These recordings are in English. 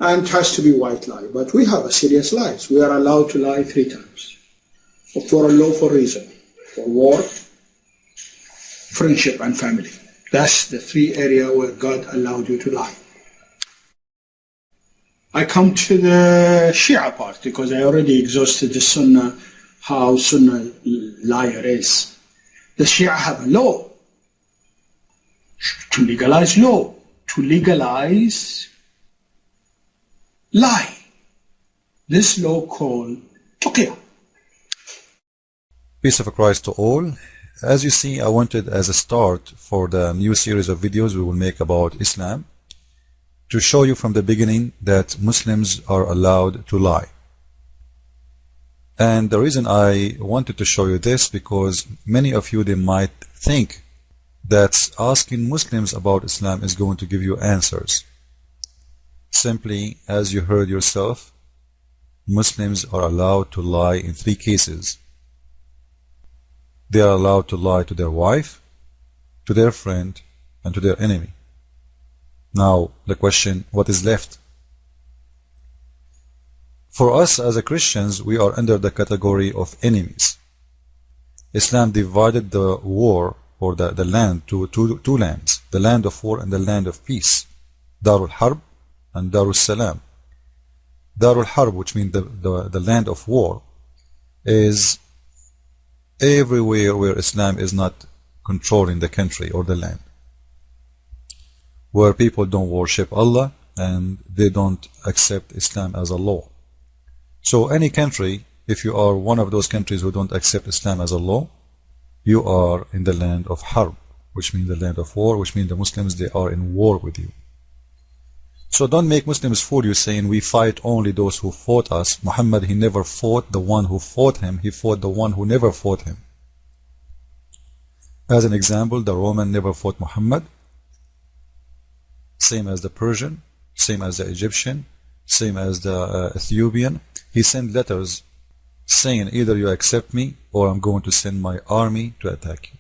and it has to be white lie. But we have a serious lies. We are allowed to lie 3 times for a lawful reason: for war, friendship, and family. That's the 3 areas where God allowed you to lie. I come to the Shia part because I already exhausted the Sunnah, how Sunnah liar is. The Shia have a law to legalize lie. This law called Takijja. Peace of Christ to all. As you see, I wanted as a start for the new series of videos we will make about Islam to show you from the beginning that Muslims are allowed to lie. And the reason I wanted to show you this, because many of you, they might think that asking Muslims about Islam is going to give you answers. Simply, as you heard yourself, Muslims are allowed to lie in 3 cases. They are allowed to lie to their wife, to their friend, and to their enemy. Now, the question, what is left? For us as a Christians, we are under the category of enemies. Islam divided the war or the land to two lands, the land of war and the land of peace, al-harb and al-salam. Al-harb, which means the land of war, is everywhere where Islam is not controlling the country or the land, where people don't worship Allah and they don't accept Islam as a law. So any country, if you are one of those countries who don't accept Islam as a law, you are in the land of harb, which means the land of war, which means the Muslims, they are in war with you. So don't make Muslims fool you saying we fight only those who fought us. Muhammad, he never fought the one who fought him, he fought the one who never fought him. As an example, the Roman never fought Muhammad, same as the Persian, same as the Egyptian, same as the Ethiopian. He sent letters saying either you accept me or I'm going to send my army to attack you.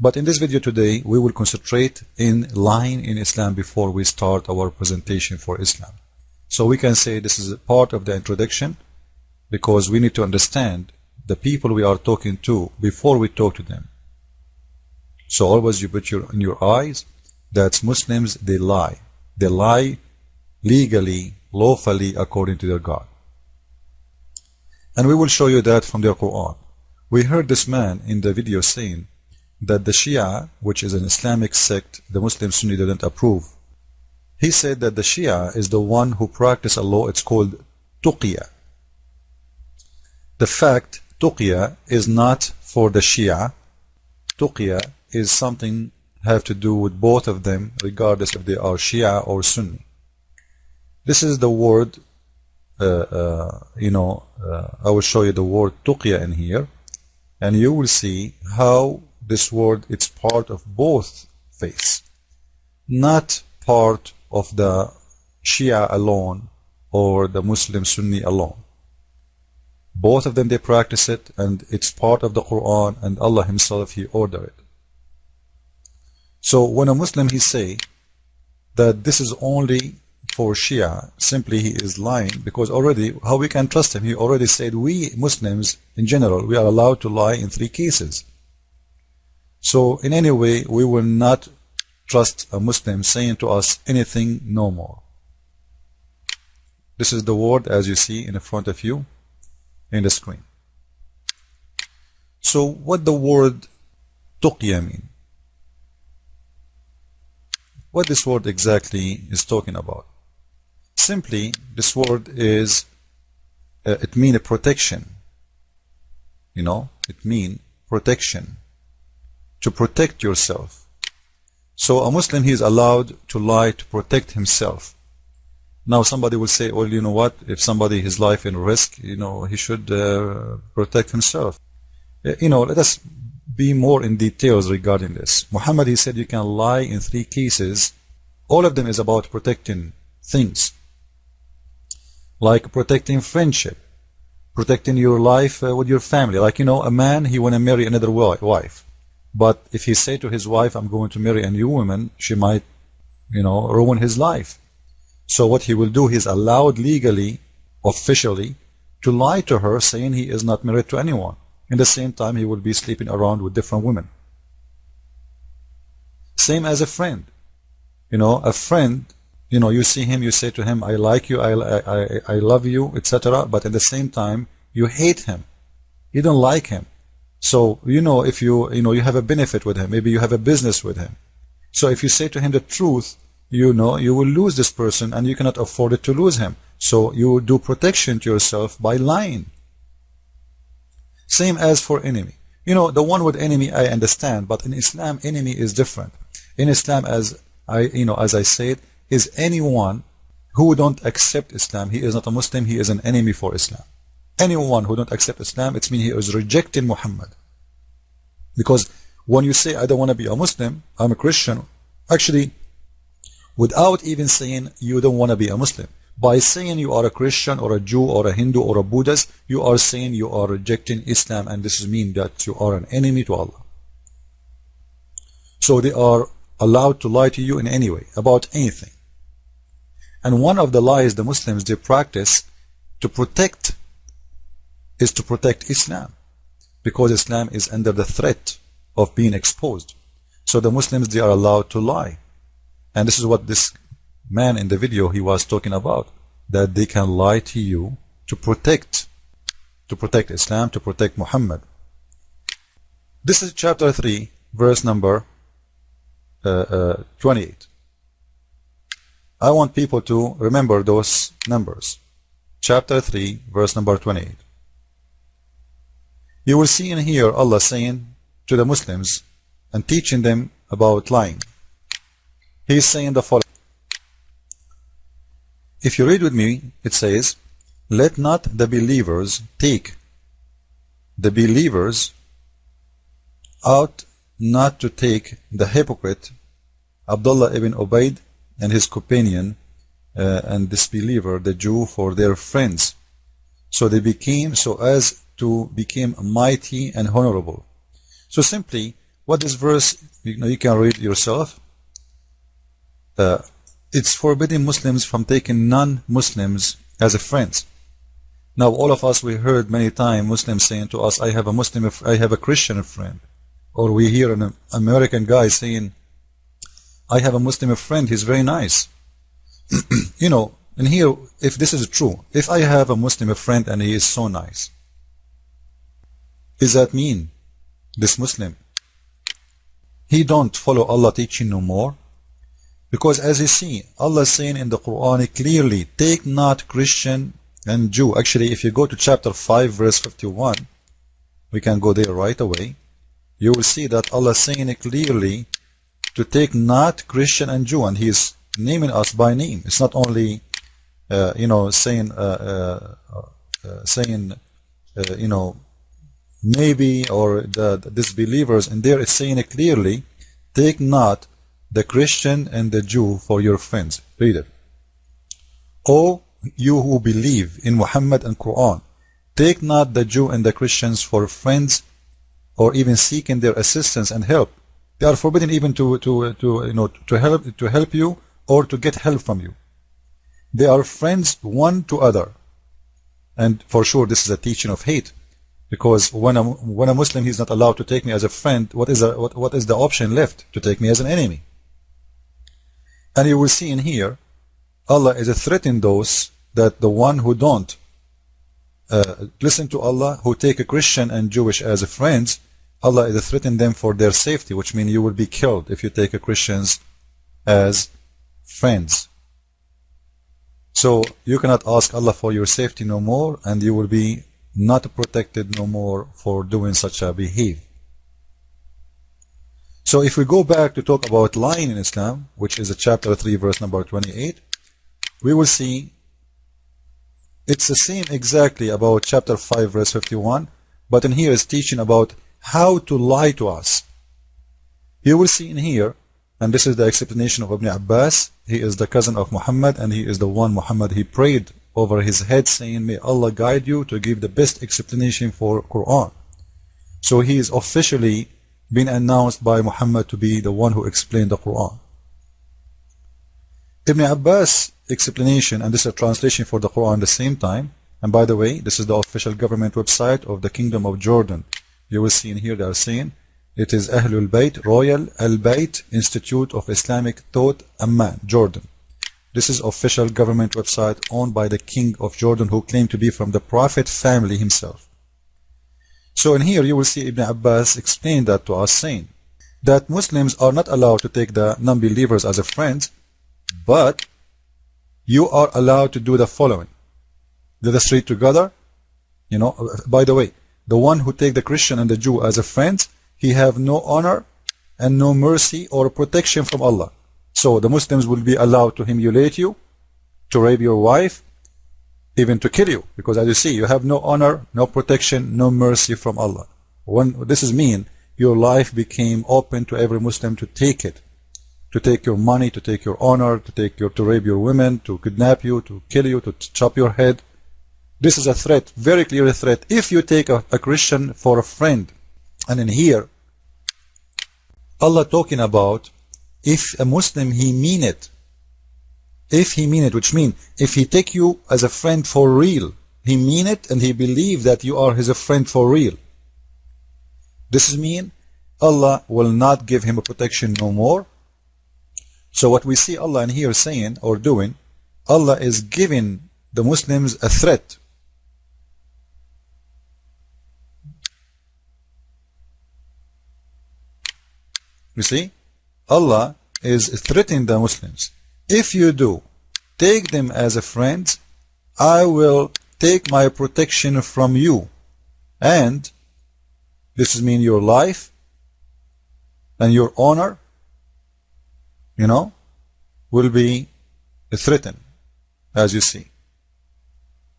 But in this video today, we will concentrate in lying in Islam before we start our presentation for Islam. So we can say this is a part of the introduction, because we need to understand the people we are talking to before we talk to them. So always you put in your eyes that Muslims, they lie. They lie legally, lawfully, according to their God. And we will show you that from their Quran. We heard this man in the video saying that the Shia, which is an Islamic sect, the Muslim Sunni didn't approve. He said that the Shia is the one who practice a law, it's called Takijja. The fact, Takijja is not for the Shia. Takijja is something have to do with both of them, regardless if they are Shia or Sunni. This is the word, I will show you the word Takijja in here, and you will see how this word, it's part of both faiths, not part of the Shia alone or the Muslim Sunni alone. Both of them, they practice it, and it's part of the Quran, and Allah himself, he ordered it. So when a Muslim, he say that this is only for Shia, simply he is lying, because already, how we can trust him? He already said we Muslims in general, we are allowed to lie in 3 cases. So in any way, we will not trust a Muslim saying to us anything no more. This is the word as you see in front of you in the screen. So what the word Takijja mean? What this word exactly is talking about? Simply, this word is, it means a protection. It means protection. To protect yourself. So a Muslim, he is allowed to lie to protect himself. Now somebody will say, well, you know what, if somebody, his life in risk, he should protect himself. Let us be more in details regarding this. Muhammad, he said you can lie in 3 cases. All of them is about protecting things. Like protecting friendship, protecting your life with your family. Like, a man, he want to marry another wife. But if he say to his wife, I'm going to marry a new woman, she might, ruin his life. So what he will do, he's allowed legally, officially, to lie to her, saying he is not married to anyone. In the same time, he will be sleeping around with different women. Same as a friend. A friend, you see him, you say to him, I like you, I love you, etc. But at the same time, you hate him. You don't like him. So, if you have a benefit with him, maybe you have a business with him. So if you say to him the truth, you will lose this person and you cannot afford it to lose him. So you do protection to yourself by lying. Same as for enemy. The one with enemy I understand, but in Islam, enemy is different. In Islam, as I said, is anyone who don't accept Islam. He is not a Muslim, he is an enemy for Islam. Anyone who don't accept Islam, it means he is rejecting Muhammad. Because when you say, I don't want to be a Muslim, I'm a Christian, actually, without even saying you don't want to be a Muslim, by saying you are a Christian or a Jew or a Hindu or a Buddhist, you are saying you are rejecting Islam, and this means that you are an enemy to Allah. So they are allowed to lie to you in any way, about anything. And one of the lies the Muslims, they practice is to protect Islam, because Islam is under the threat of being exposed. So the Muslims, they are allowed to lie. And this is what this man in the video, he was talking about, that they can lie to you to protect Islam, to protect Muhammad. This is chapter 3, verse number 28. I want people to remember those numbers. Chapter 3, verse number 28. You will see in here Allah saying to the Muslims and teaching them about lying. He is saying the following. If you read with me, it says, let not the believers take the believers out not to take the hypocrite Abdullah ibn Ubayd and his companion and disbeliever, the Jew, for their friends. So they became, so as to become mighty and honorable. So simply, what this verse, you can read yourself. It's forbidding Muslims from taking non-Muslims as a friends. Now, all of us, we heard many times Muslims saying to us, I have a Christian friend. Or we hear an American guy saying, I have a Muslim friend, he's very nice. And here, if this is true, if I have a Muslim friend and he is so nice, does that mean this Muslim, he don't follow Allah teaching no more? Because as you see, Allah is saying in the Quran clearly, take not Christian and Jew. Actually, if you go to chapter 5, verse 51, we can go there right away. You will see that Allah is saying clearly to take not Christian and Jew, and He is naming us by name. It's not only, saying, maybe, or the disbelievers, and there it's saying it clearly, take not the Christian and the Jew for your friends. Read it. O you who believe in Muhammad and Quran, take not the Jew and the Christians for friends, or even seeking their assistance and help. They are forbidden even to help you or to get help from you. They are friends one to other, and for sure this is a teaching of hate. Because when a Muslim, he's not allowed to take me as a friend, what is the option left? To take me as an enemy. And you will see in here, Allah is threatening those that the one who don't listen to Allah, who take a Christian and Jewish as friends, Allah is threatening them for their safety, which means you will be killed if you take a Christians as friends. So you cannot ask Allah for your safety no more, and you will be not protected no more for doing such a behavior. So if we go back to talk about lying in Islam, which is chapter 3, verse number 28, we will see it's the same exactly about chapter 5, verse 51, but in here is teaching about how to lie to us. You will see in here, and this is the explanation of Ibn Abbas. He is the cousin of Muhammad, and he is the one Muhammad, he prayed over his head saying, may Allah guide you to give the best explanation for Quran. So he is officially been announced by Muhammad to be the one who explained the Quran. Ibn Abbas explanation, and this is a translation for the Quran at the same time. And by the way, this is the official government website of the Kingdom of Jordan. You will see in here they are saying it is Ahlul Bayt, Royal Al-Bayt Institute of Islamic Thought, Amman, Jordan. This is official government website owned by the King of Jordan, who claimed to be from the Prophet family himself. So in here you will see Ibn Abbas explain that to us, saying that Muslims are not allowed to take the non-believers as a friend, but you are allowed to do the following. Do the street together. By the way, the one who take the Christian and the Jew as a friend, he have no honor and no mercy or protection from Allah. So the Muslims will be allowed to humiliate you, to rape your wife, even to kill you, because as you see, you have no honor, no protection, no mercy from Allah. When this is mean, your life became open to every Muslim to take it, to take your money, to take your honor, to rape your women, to kidnap you, to kill you, to chop your head. This is a threat, very clear threat. If you take a Christian for a friend, and in here, Allah talking about if a Muslim he mean it. If he mean it, which means if he take you as a friend for real, he mean it and he believe that you are his friend for real. This is mean Allah will not give him a protection no more. So what we see Allah in here saying or doing, Allah is giving the Muslims a threat. You see, Allah is threatening the Muslims. If you do take them as a friend, I will take my protection from you, and this is mean your life and your honor, will be threatened. As you see,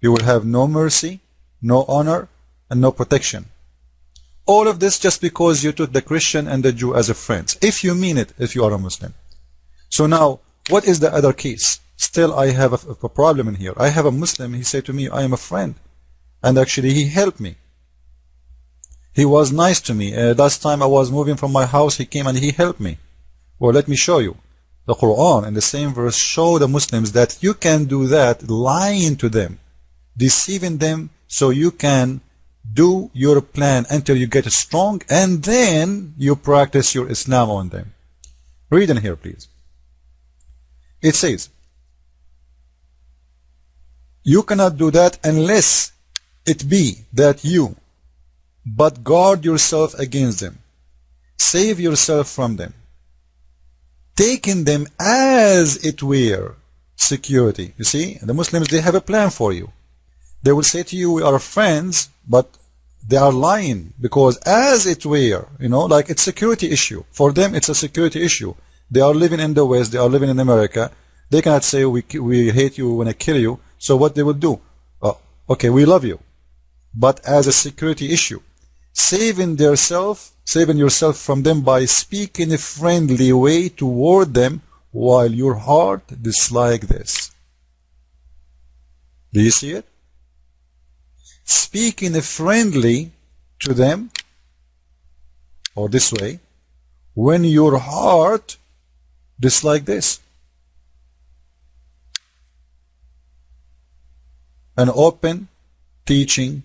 you will have no mercy, no honor, and no protection. All of this just because you took the Christian and the Jew as a friend. If you mean it, if you are a Muslim. So now, what is the other case? Still, I have a problem in here. I have a Muslim, he said to me, I am a friend. And actually, he helped me. He was nice to me. Last time I was moving from my house, he came and he helped me. Well, let me show you. The Quran in the same verse show the Muslims that you can do that, lying to them, deceiving them, so you can do your plan until you get strong, and then you practice your Islam on them. Read in here, please. It says, you cannot do that unless it be that you but guard yourself against them, save yourself from them, taking them as it were security. You see, the Muslims, they have a plan for you. They will say to you, we are friends, but they are lying, because as it were, like it's a security issue. For them, it's a security issue. They are living in the West, they are living in America. They cannot say, we hate you, we want to kill you. So what they will do? Okay, we love you. But as a security issue, saving yourself from them by speaking a friendly way toward them while your heart dislike this. Do you see it? Speaking friendly to them, or this way, when your heart dislike this. An open teaching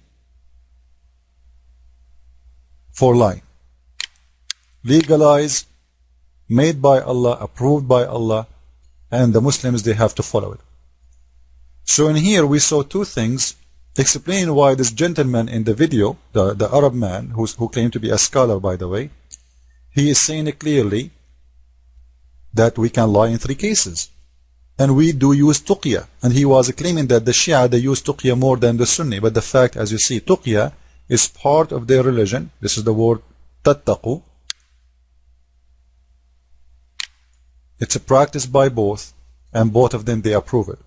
for lying. Legalized, made by Allah, approved by Allah, and the Muslims, they have to follow it. So in here we saw two things explain why this gentleman in the video, the Arab man who claimed to be a scholar, by the way, he is saying it clearly that we can lie in three cases. And we do use tuqya. And he was claiming that the Shia, they use tuqya more than the Sunni. But the fact, as you see, tuqya is part of their religion. This is the word tattaqu. It's a practice by both, and both of them, they approve it.